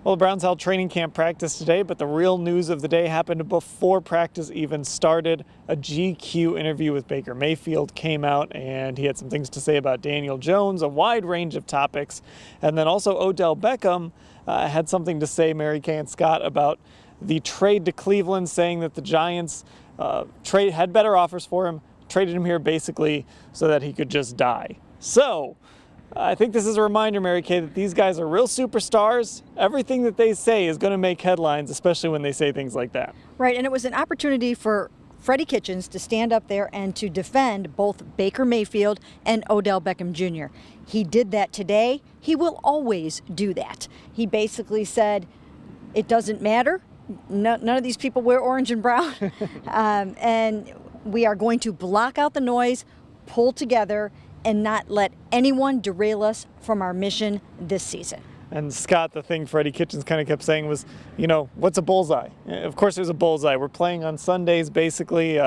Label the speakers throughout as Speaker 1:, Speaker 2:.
Speaker 1: Well, the Browns held training camp practice today, but the real news of the day happened before practice even started. A GQ interview with Baker Mayfield came out, and he had some things to say about Daniel Jones, a wide range of topics. And then also Odell Beckham had something to say, Mary Kay and Scott, about the trade to Cleveland, saying that the Giants had better offers for him, traded him here basically so that he could just die. So I think this is a reminder, Mary Kay, that these guys are real superstars. Everything that they say is going to make headlines, especially when they say things like that.
Speaker 2: Right, and it was an opportunity for Freddie Kitchens to stand up there and to defend both Baker Mayfield and Odell Beckham Jr. He did that today. He will always do that. He basically said, it doesn't matter. None of these people wear orange and brown. And we are going to block out the noise, pull together, and not let anyone derail us from our mission this season.
Speaker 1: And Scott, the thing Freddie Kitchens kind of kept saying was, what's a bullseye? Of course there's a bullseye. We're playing on Sundays, basically.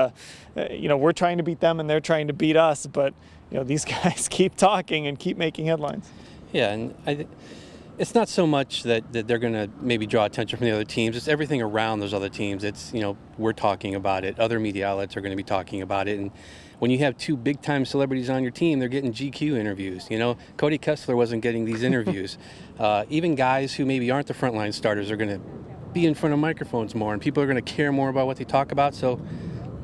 Speaker 1: We're trying to beat them and they're trying to beat us. But, these guys keep talking and keep making headlines.
Speaker 3: Yeah, and it's not so much that they're going to maybe draw attention from the other teams. It's everything around those other teams. It's, we're talking about it. Other media outlets are going to be talking about it. And when you have two big-time celebrities on your team, they're getting GQ interviews. Cody Kessler wasn't getting these interviews. Even guys who maybe aren't the frontline starters are going to be in front of microphones more, and people are going to care more about what they talk about. So,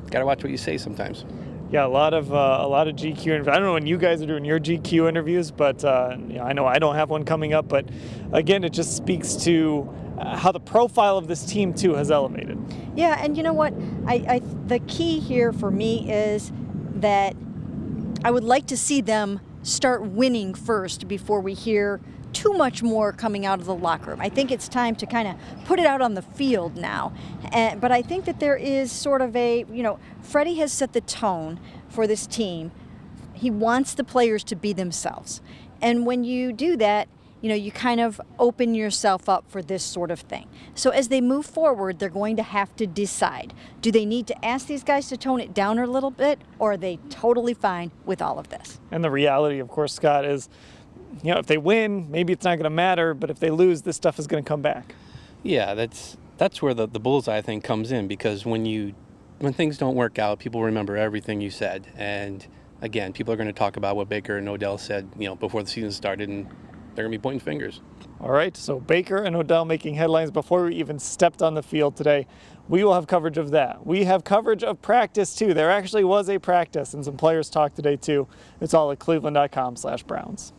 Speaker 3: got to watch what you say sometimes.
Speaker 1: Yeah, a lot of GQ interviews. I don't know when you guys are doing your GQ interviews, but I know I don't have one coming up. But again, it just speaks to how the profile of this team too has elevated.
Speaker 2: Yeah, and you know what? The key here for me is that I would like to see them start winning first before we hear too much more coming out of the locker room. I think it's time to kind of put it out on the field now. But I think that there is sort of Freddie has set the tone for this team. He wants the players to be themselves. And when you do that, you kind of open yourself up for this sort of thing. So as they move forward, they're going to have to decide. Do they need to ask these guys to tone it down a little bit, or are they totally fine with all of this?
Speaker 1: And the reality, of course, Scott, is, if they win, maybe it's not going to matter, but if they lose, this stuff is going to come back.
Speaker 3: Yeah, that's where the bullseye thing comes in, because when things don't work out, people remember everything you said. And again, people are going to talk about what Baker and Odell said, before the season started, and they're going to be pointing fingers.
Speaker 1: All right, so Baker and Odell making headlines before we even stepped on the field today. We will have coverage of that. We have coverage of practice, too. There actually was a practice, and some players talked today, too. It's all at cleveland.com/Browns.